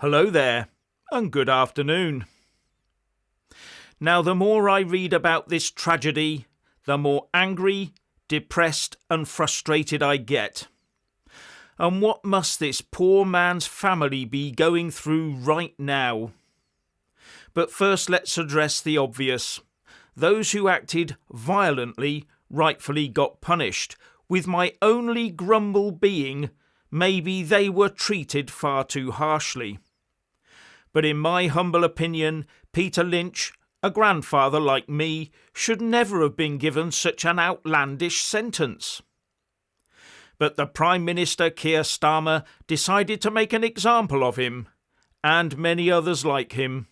Hello there, and good afternoon. Now, the more I read about this tragedy, the more angry, depressed, and frustrated I get. And what must this poor man's family be going through right now? But first, let's address the obvious. Those who acted violently rightfully got punished, with my only grumble being maybe they were treated far too harshly. But in my humble opinion, Peter Lynch, a grandfather like me, should never have been given such an outlandish sentence. But the Prime Minister Keir Starmer decided to make an example of him, and many others like him,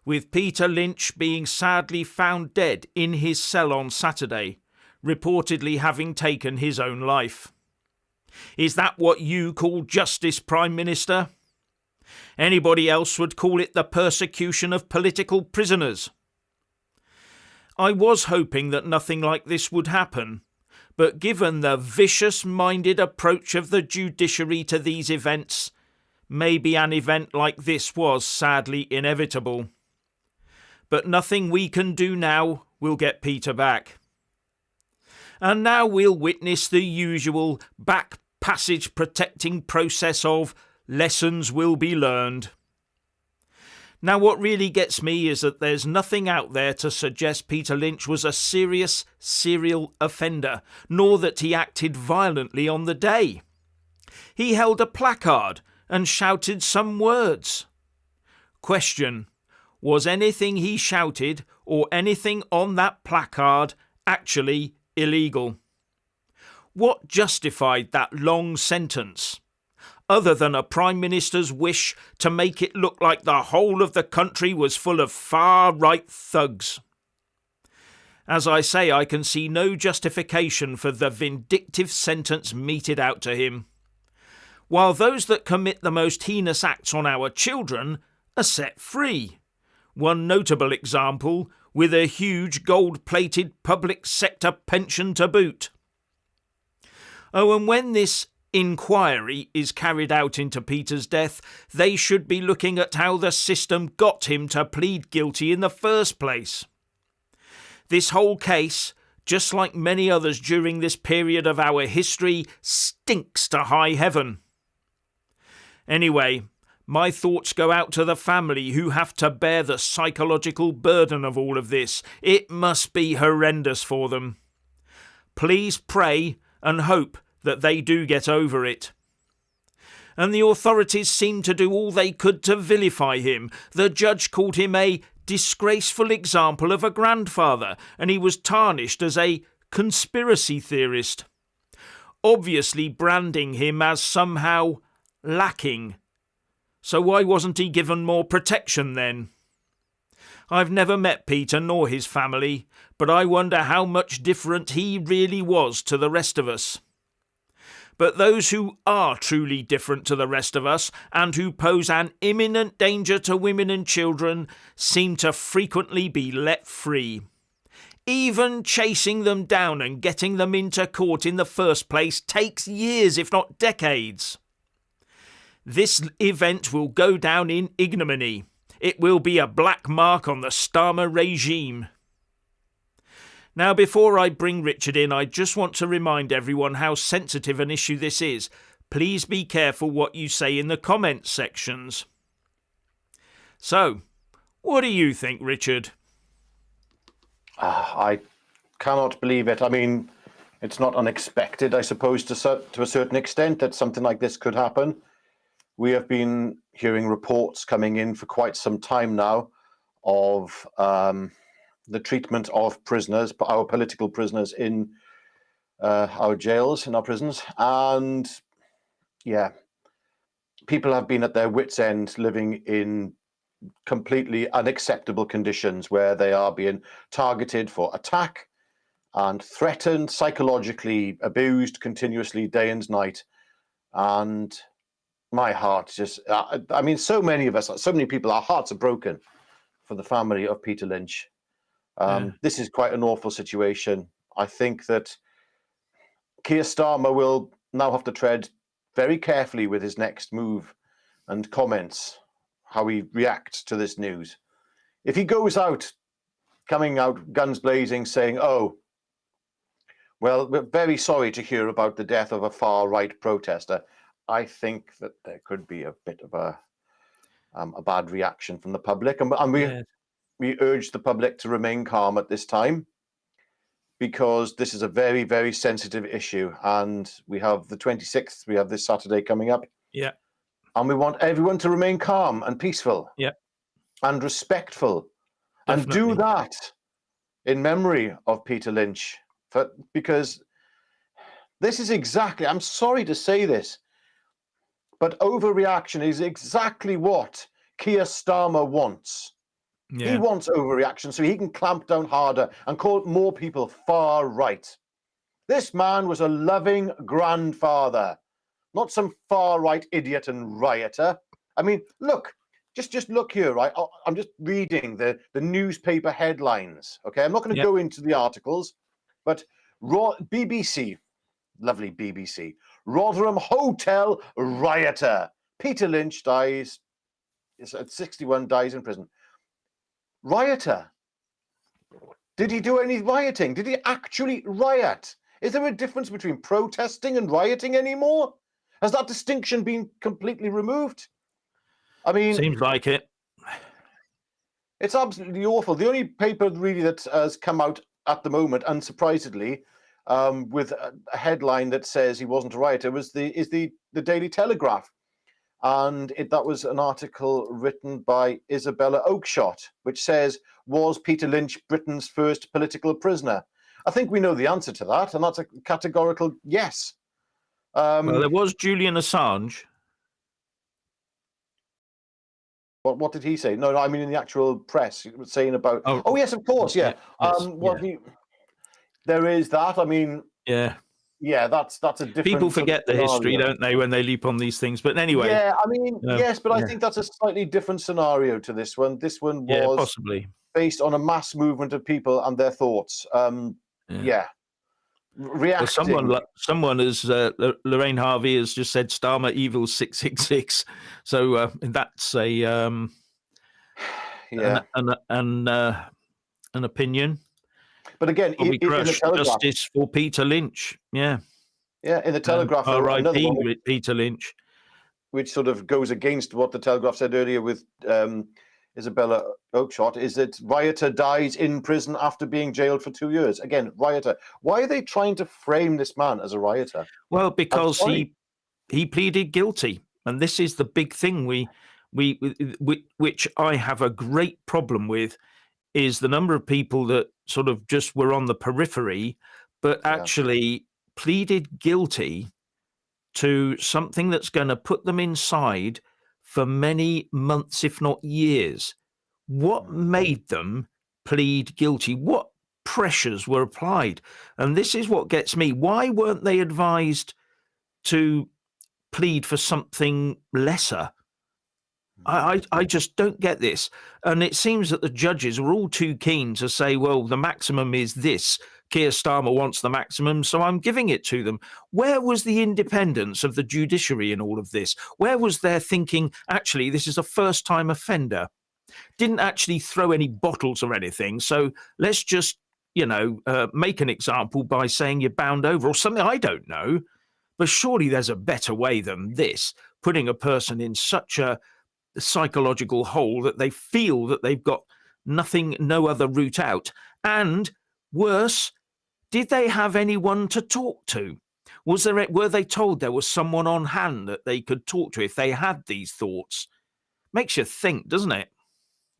with Peter Lynch being sadly found dead in his cell on Saturday, reportedly having taken his own life. Is that what you call justice, Prime Minister? Anybody else would call it the persecution of political prisoners. I was hoping that nothing like this would happen, but given the vicious-minded approach of the judiciary to these events, maybe an event like this was sadly inevitable. But nothing we can do now will get Peter back. And now we'll witness the usual back passage protecting process of lessons will be learned. Now, what really gets me is that there's nothing out there to suggest Peter Lynch was a serious serial offender, nor that he acted violently on the day. He held a placard and shouted some words. Question: was anything he shouted or anything on that placard actually illegal? What justified that long sentence, other than a Prime Minister's wish to make it look like the whole of the country was full of far-right thugs? As I say, I can see no justification for the vindictive sentence meted out to him, while those that commit the most heinous acts on our children are set free. One notable example, with a huge gold-plated public sector pension to boot. Oh, and when this inquiry is carried out into Peter's death, they should be looking at how the system got him to plead guilty in the first place. This whole case, just like many others during this period of our history, stinks to high heaven. Anyway, my thoughts go out to the family who have to bear the psychological burden of all of this. It must be horrendous for them. Please pray and hope that they do get over it. And the authorities seemed to do all they could to vilify him. The judge called him a disgraceful example of a grandfather, and he was tarnished as a conspiracy theorist, obviously branding him as somehow lacking. So why wasn't he given more protection then? I've never met Peter nor his family, but I wonder how much different he really was to the rest of us. But those who are truly different to the rest of us and who pose an imminent danger to women and children seem to frequently be let free. Even chasing them down and getting them into court in the first place takes years, if not decades. This event will go down in ignominy. It will be a black mark on the Starmer regime. Now, before I bring Richard in, I just want to remind everyone how sensitive an issue this is. Please be careful what you say in the comments sections. So, what do you think, Richard? I cannot believe it. I mean, it's not unexpected, I suppose, to a certain extent that something like this could happen. We have been hearing reports coming in for quite some time now of the treatment of prisoners, our political prisoners in our jails, in our prisons. And yeah, people have been at their wits' end living in completely unacceptable conditions where they are being targeted for attack and threatened, psychologically abused continuously day and night. And my heart just, I mean, so many of us, so many people, our hearts are broken for the family of Peter Lynch. This is quite an awful situation. I think that Keir Starmer will now have to tread very carefully with his next move and comments, how he reacts to this news. If he goes out, coming out guns blazing, saying, "Oh, well, we're very sorry to hear about the death of a far-right protester," I think that there could be a bit of a bad reaction from the public, and we urge the public to remain calm at this time, because this is a very, very sensitive issue, and we have the 26th, we have this Saturday coming up, Yeah. and we want everyone to remain calm and peaceful, Yeah. and respectful, Definitely. and do that in memory of Peter Lynch, because this is exactly, I'm sorry to say this, but overreaction is exactly what Keir Starmer wants. Yeah. He wants overreaction so he can clamp down harder and call more people far right. This man was a loving grandfather, not some far right idiot and rioter. I mean, look, just look here, right? I'm just reading the newspaper headlines, okay? I'm not going to go into the articles, but BBC, lovely BBC, Rotherham Hotel rioter. Peter Lynch dies, at 61, dies in prison. Rioter. Did he do any rioting? Did he actually riot? Is there a difference between protesting and rioting anymore? Has that distinction been completely removed? I mean, seems like it. It's absolutely awful. The only paper really that has come out at the moment, unsurprisingly, with a headline that says he wasn't a rioter, is the Daily Telegraph. And that was an article written by Isabella Oakeshott, which says, "Was Peter Lynch Britain's first political prisoner?" I think we know the answer to that, and that's a categorical yes. Well, there was Julian Assange. What did he say? No, I mean in the actual press, he was saying about. Oh yes, of course, yeah. There is that. I mean, yeah, that's a different. People forget the history, don't they, when they leap on these things? But anyway, yeah, I mean, yes, but I think that's a slightly different scenario to this one. This one was possibly based on a mass movement of people and their thoughts. Reacting. Well, someone has Lorraine Harvey has just said Starmer evil 666. So that's a an opinion. But again, in the Telegraph, justice for Peter Lynch. Yeah, in the Telegraph, R.I.P. Peter Lynch, which sort of goes against what the Telegraph said earlier with Isabella Oakeshott, is that rioter dies in prison after being jailed for 2 years. Again, rioter. Why are they trying to frame this man as a rioter? Well, because he pleaded guilty, and this is the big thing which I have a great problem with, is the number of people that sort of just were on the periphery, but actually pleaded guilty to something that's going to put them inside for many months, if not years. What made them plead guilty? What pressures were applied? And this is what gets me. Why weren't they advised to plead for something lesser? I just don't get this. And it seems that the judges were all too keen to say, well, the maximum is this. Keir Starmer wants the maximum, so I'm giving it to them. Where was the independence of the judiciary in all of this? Where was their thinking, actually, this is a first-time offender? Didn't actually throw any bottles or anything, so let's just, make an example by saying you're bound over or something. I don't know. But surely there's a better way than this, putting a person in such a psychological hole that they feel that they've got no other route out. And worse, did they have anyone to talk to? Were they told there was someone on hand that they could talk to if they had these thoughts? Makes you think, doesn't it?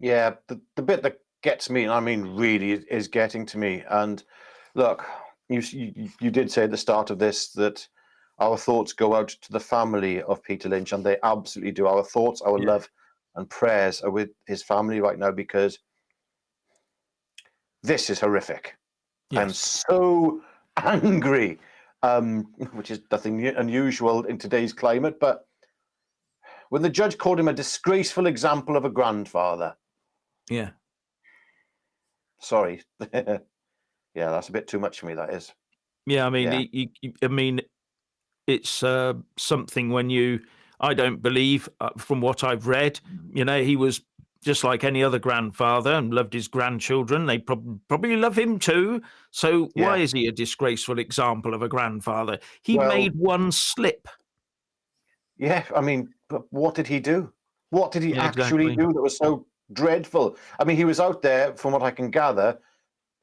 Yeah, the bit that gets me, and I mean really is getting to me. And look, you did say at the start of this that our thoughts go out to the family of Peter Lynch, and they absolutely do. Our thoughts, our love and prayers are with his family right now, because this is horrific. Yes. I'm so angry, which is nothing unusual in today's climate, but when the judge called him a disgraceful example of a grandfather. Yeah. Sorry. Yeah, that's a bit too much for me, that is. Yeah, I mean, it's something when I don't believe, from what I've read, he was just like any other grandfather and loved his grandchildren. They probably love him too. So why Yeah. is he a disgraceful example of a grandfather? He Well, made one slip. yeah. I mean, but what did he do? What did he Yeah, actually exactly. do that was so dreadful? I mean, he was out there, from what I can gather,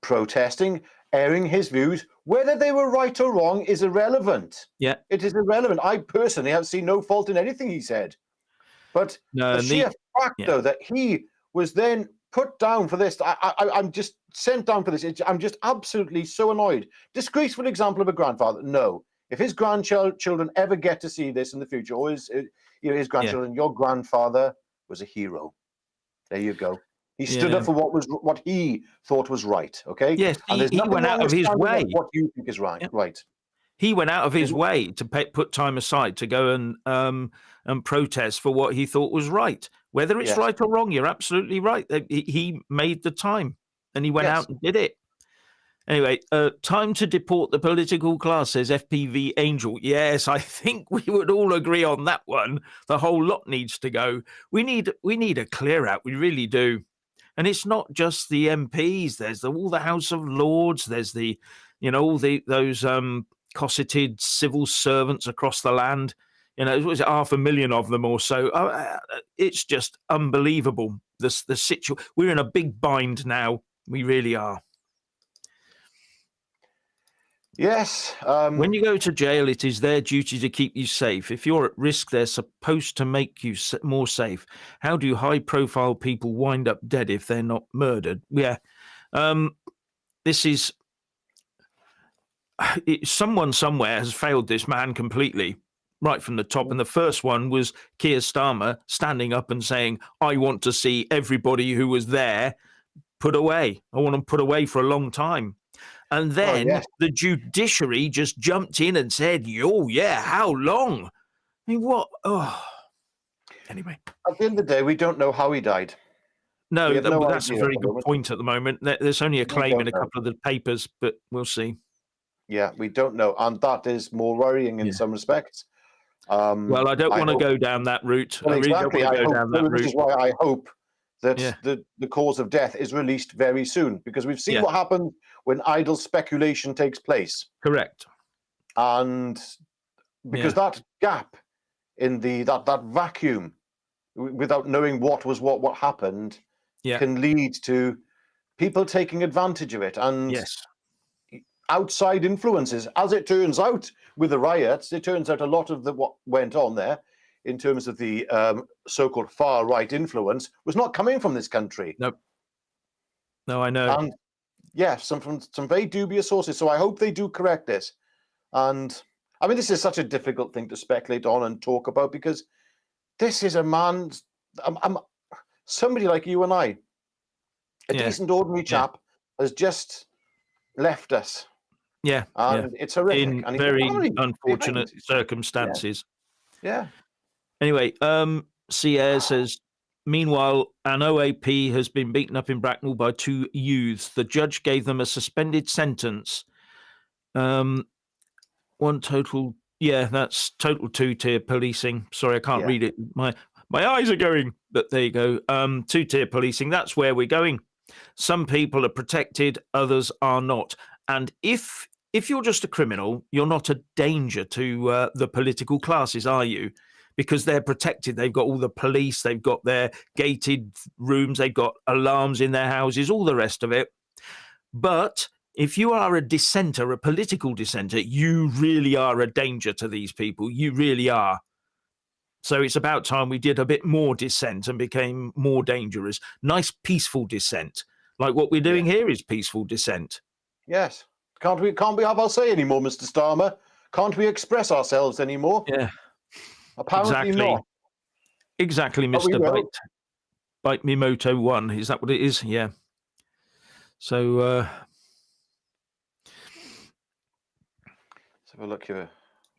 protesting, airing his views. Whether they were right or wrong is irrelevant. Yeah. It is irrelevant. I personally have seen no fault in anything he said. But No, the and sheer fact, yeah, though, that he was then put down for this, I'm just sent down for this. I'm just absolutely so annoyed. Disgraceful example of a grandfather. No. If his grandchildren ever get to see this in the future, or his yeah, grandchildren, your grandfather was a hero. There you go. He stood up yeah. for what he thought was right. Okay, Yes, and there's he nothing went wrong out with of his standing up way. for what you think is right. Yeah. Right. He went out of his There's- way to put time aside to go and protest for what he thought was right. Whether it's Yes. right or wrong, you're absolutely right. He made the time and he went Yes. out and did it. Anyway, time to deport the political class, says FPV Angel. Yes, I think we would all agree on that one. The whole lot needs to go. We need a clear out. We really do. And it's not just the MPs. There's all the House of Lords. There's all those cosseted civil servants across the land. Was it 500,000 of them or so? It's just unbelievable. The situation. We're in a big bind now. We really are. Yes. When you go to jail, it is their duty to keep you safe. If you're at risk, they're supposed to make you more safe. How do high-profile people wind up dead if they're not murdered? Yeah, this is someone somewhere has failed this man completely, right from the top. And the first one was Keir Starmer standing up and saying, "I want to see everybody who was there put away. I want them put away for a long time." And Well, then yes. the judiciary just jumped in and said, "Oh, yeah, how long?" I mean, what? Oh, anyway. At the end of the day, we don't know how he died. We No, have no that's a idea at very the good moment. point at the moment. There's only a We claim in don't a know. couple of the papers, but we'll see. Yeah, we don't know, and that is more worrying in Yeah. some respects. Well, I don't want to go down that route. Well, I really don't exactly. want I to go hope. down that This route. is why I hope that Yeah. the cause of death is released very soon, because we've seen Yeah. what happens when idle speculation takes place, Correct. and because Yeah. that gap in that vacuum, without knowing what happened, Yeah. can lead to people taking advantage of it, and Yes. outside influences. As it turns out with the riots, it turns out a lot of what went on there in terms of the so-called far-right influence was not coming from this country. Nope. No, I know. And yeah, from some very dubious sources. So I hope they do correct this. And I mean, this is such a difficult thing to speculate on and talk about, because this is a man, somebody like you and I, a Yeah. decent, ordinary chap, has just left us. Yeah. And it's horrific. In And he's very family unfortunate behind. circumstances. Yeah. Anyway, Sierra says, meanwhile, an OAP has been beaten up in Bracknell by two youths. The judge gave them a suspended sentence. One total, that's total two-tier policing. Sorry, I can't read it. My eyes are going, but there you go. Two-tier policing, that's where we're going. Some people are protected, others are not. And if you're just a criminal, you're not a danger to the political classes, are you? Because they're protected. They've got all the police, they've got their gated rooms, they've got alarms in their houses, all the rest of it. But if you are a dissenter, a political dissenter, you really are a danger to these people. You really are. So it's about time we did a bit more dissent and became more dangerous. Nice, peaceful dissent. Like what we're doing here is peaceful dissent. Yes. Can't we have our say anymore, Mr. Starmer? Can't we express ourselves anymore? Yeah. Apparently not. Exactly, But we Mr. will. Bite Me Moto 1. Is that what it is? Yeah. So let's have a look here.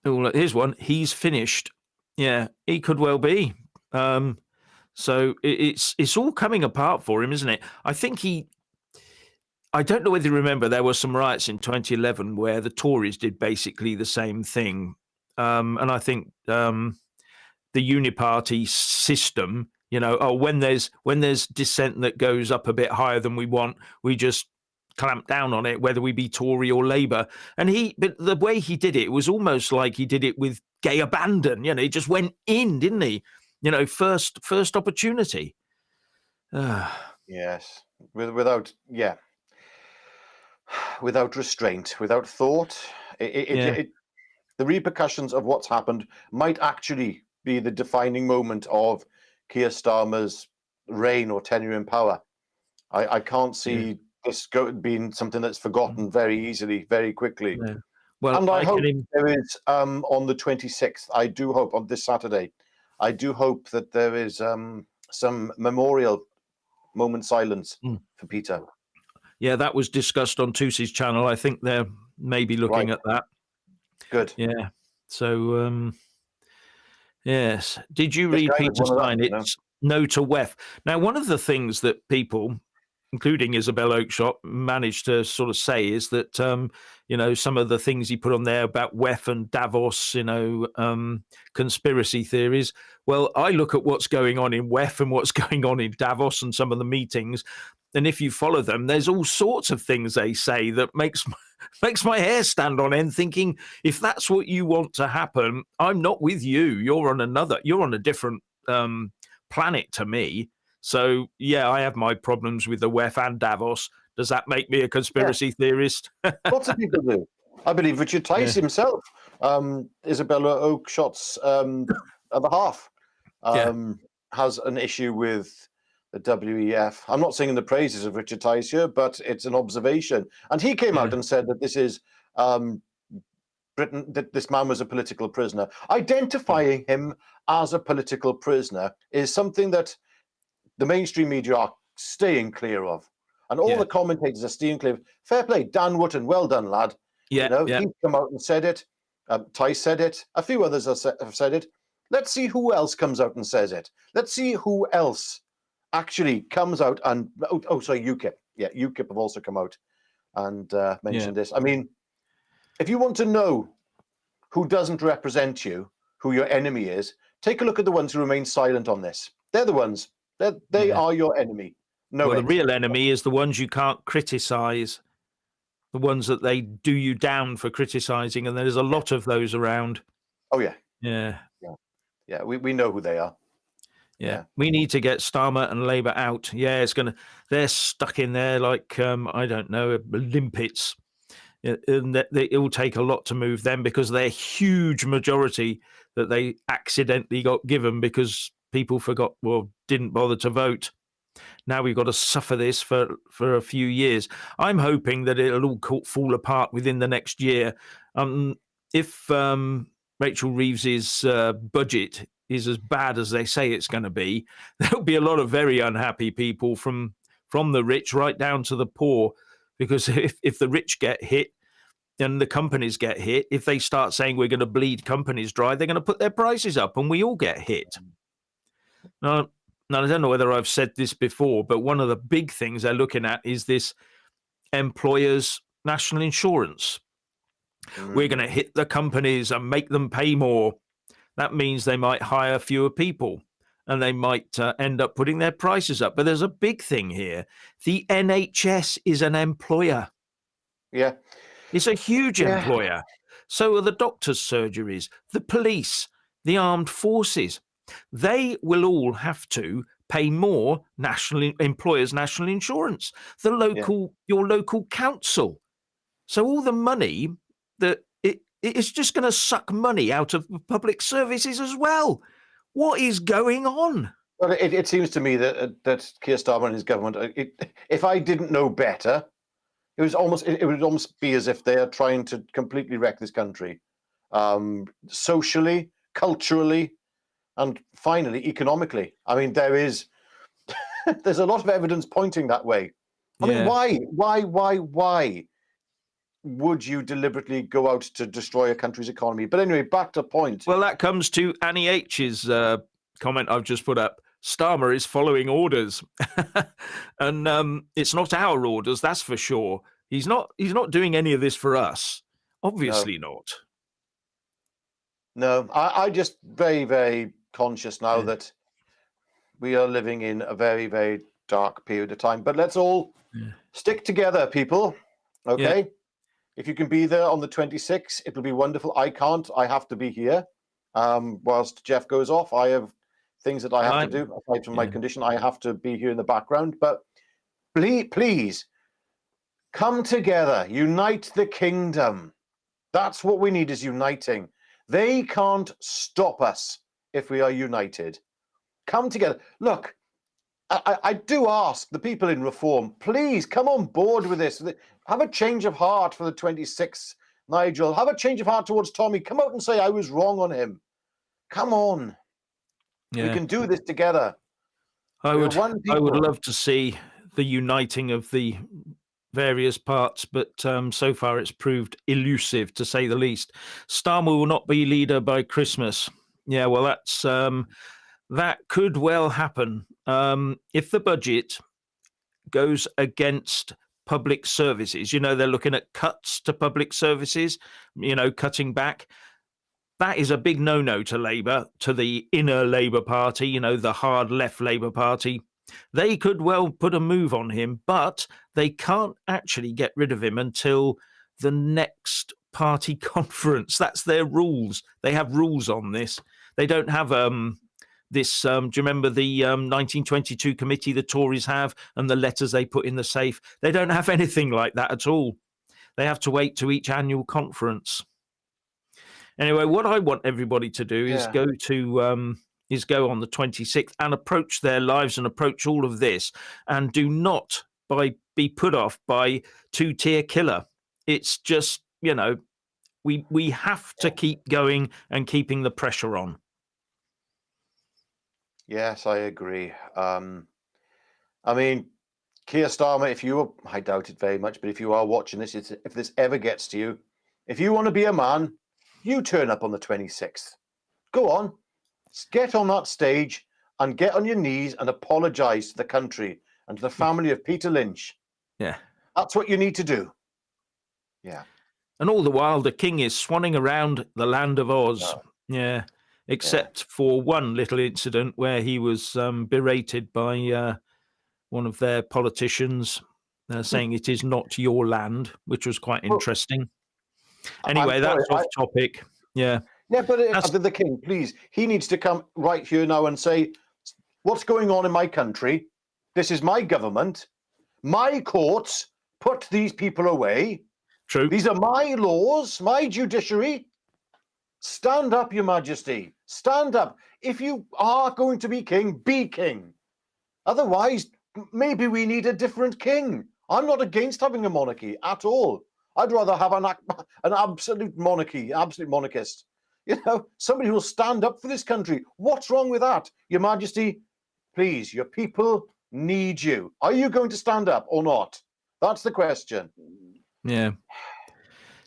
Oh, here's one. He's finished. Yeah, he could well be. So it's all coming apart for him, isn't it? I don't know whether you remember, there were some riots in 2011 where the Tories did basically the same thing. And I think the uniparty system. When there's dissent that goes up a bit higher than we want, we just clamp down on it, whether we be Tory or Labour. But the way he did it was almost like he did it with gay abandon. He just went in, didn't he? First opportunity. Yes, without restraint, without thought. The repercussions of what's happened might actually be the defining moment of Keir Starmer's reign or tenure in power. I can't see this being something that's forgotten very easily, very quickly. Yeah. Well, and I hope there is, on the 26th, I do hope, on this Saturday, I do hope that there is some memorial moment silence for Peter. Yeah, that was discussed on Tusi's channel. I think they're maybe looking at that. Good. Yeah. So, yes. Did you read Peter Steinett's No to WEF? Now, one of the things that people, including Isabel Oakeshott, managed to sort of say is that, some of the things he put on there about WEF and Davos, conspiracy theories. Well, I look at what's going on in WEF and what's going on in Davos and some of the meetings. And if you follow them, there's all sorts of things they say that makes my hair stand on end, thinking, if that's what you want to happen, I'm not with you. You're on a different planet to me. So, yeah, I have my problems with the WEF and Davos. Does that make me a conspiracy theorist? Lots of people do. I believe Richard Tice himself, Isabella Oakeshott's other half, has an issue with the WEF. I'm not singing the praises of Richard Tice here, but it's an observation. And he came out and said that this is Britain, that this man was a political prisoner. Identifying him as a political prisoner is something that the mainstream media are staying clear of. And all the commentators are staying clear. Fair play, Dan Wootton, well done, lad. He's come out and said it. Tice said it. A few others have said it. Let's see who else comes out and says it. Let's see who else actually comes out and... sorry, UKIP. Yeah, UKIP have also come out and mentioned this. I mean, if you want to know who doesn't represent you, who your enemy is, take a look at the ones who remain silent on this. They're the ones. They are your enemy. The real enemy is the ones you can't criticize, the ones that they do you down for criticizing, and there's a lot of those around. Oh, yeah. Yeah, we know who they are. Yeah, we need to get Starmer and Labour out. Yeah, they're stuck in there like, I don't know, limpets. And it will take a lot to move them because they're a huge majority that they accidentally got given because people forgot or didn't bother to vote. Now we've got to suffer this for a few years. I'm hoping that it'll all fall apart within the next year. If Rachel Reeves's budget is as bad as they say it's going to be, there'll be a lot of very unhappy people from the rich right down to the poor, because if the rich get hit and the companies get hit, if they start saying we're going to bleed companies dry, they're going to put their prices up and we all get hit. Now, I don't know whether I've said this before, but one of the big things they're looking at is this employers' national insurance. We're going to hit the companies and make them pay more. That means they might hire fewer people and they might end up putting their prices up. But there's a big thing here. The NHS is an employer. Yeah. It's a huge employer. So are the doctors' surgeries, the police, the armed forces. They will all have to pay more employers' national insurance. Your local council. So all the money that it's just going to suck money out of public services as well. What is going on? Well, it seems to me that Keir Starmer and his government, if I didn't know better, it would almost be as if they are trying to completely wreck this country, socially, culturally, and finally economically. I mean, there's a lot of evidence pointing that way. I mean, why would you deliberately go out to destroy a country's economy? But anyway, back to point. Well, that comes to Annie H's comment I've just put up. Starmer is following orders, and it's not our orders, that's for sure. He's not doing any of this for us. Obviously not. No, I just very, very conscious now that we are living in a very, very dark period of time. But let's all stick together, people. Okay? Yeah. If you can be there on the 26th, it'll be wonderful. I can't. I have to be here. Whilst Jeff goes off, I have things that I have to do. Aside from my condition, I have to be here in the background. But please, come together. Unite the kingdom. That's what we need, is uniting. They can't stop us if we are united. Come together. Look, I do ask the people in Reform, please come on board with this. Have a change of heart for the 26th, Nigel. Have a change of heart towards Tommy. Come out and say, I was wrong on him. Come on. Yeah. We can do this together. I would love to see the uniting of the various parts, but so far it's proved elusive, to say the least. Starmer will not be leader by Christmas. Yeah, well, that could well happen. If the budget goes against public services, they're looking at cuts to public services, cutting back. That is a big no-no to Labour, to the inner Labour Party, the hard left Labour Party. They could well put a move on him, but they can't actually get rid of him until the next party conference. That's their rules. They have rules on this. They don't have this. Do you remember the 1922 committee the Tories have, and the letters they put in the safe? They don't have anything like that at all. They have to wait to each annual conference. Anyway, what I want everybody to do is go on the 26th and approach their lives and approach all of this, and do not be put off by two-tier killer. It's just, we have to keep going and keeping the pressure on. Yes, I agree. I mean, Keir Starmer, I doubt it very much, but if you are watching this, if this ever gets to you, if you want to be a man, you turn up on the 26th. Go on, get on that stage and get on your knees and apologise to the country and to the family of Peter Lynch. Yeah. That's what you need to do. Yeah. And all the while, the king is swanning around the land of Oz. Oh. Yeah. Except for one little incident where he was berated by one of their politicians, saying it is not your land, which was quite interesting. Anyway, that's off topic. Yeah. Yeah, but the king, please, he needs to come right here now and say, what's going on in my country? This is my government. My courts put these people away. True. These are my laws, my judiciary. Stand up, Your Majesty. Stand up. If you are going to be king, be king. Otherwise, maybe we need a different king. I'm not against having a monarchy at all. I'd rather have an absolute monarchy, absolute monarchist. Somebody who will stand up for this country. What's wrong with that? Your Majesty, please, your people need you. Are you going to stand up or not? That's the question. Yeah.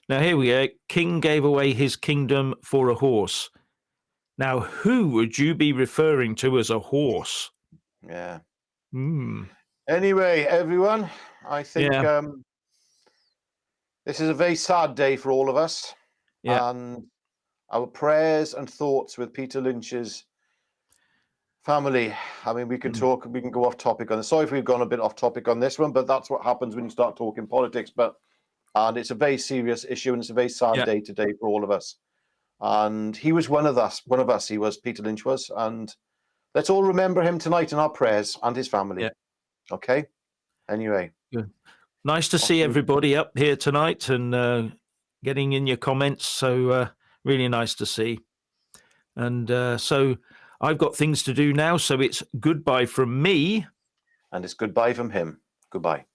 Now, here we are. King gave away his kingdom for a horse. Now, who would you be referring to as a horse? Yeah. Anyway, everyone, I think this is a very sad day for all of us. Yeah. And our prayers and thoughts with Peter Lynch's family. I mean, we can go off topic on this. Sorry if we've gone a bit off topic on this one, but that's what happens when you start talking politics. And it's a very serious issue, and it's a very sad day today for all of us. And he was one of us. Peter Lynch was. And let's all remember him tonight in our prayers, and his family. Yeah. Okay? Anyway. Good. Nice to see everybody up here tonight and getting in your comments. So really nice to see. And so I've got things to do now. So it's goodbye from me. And it's goodbye from him. Goodbye.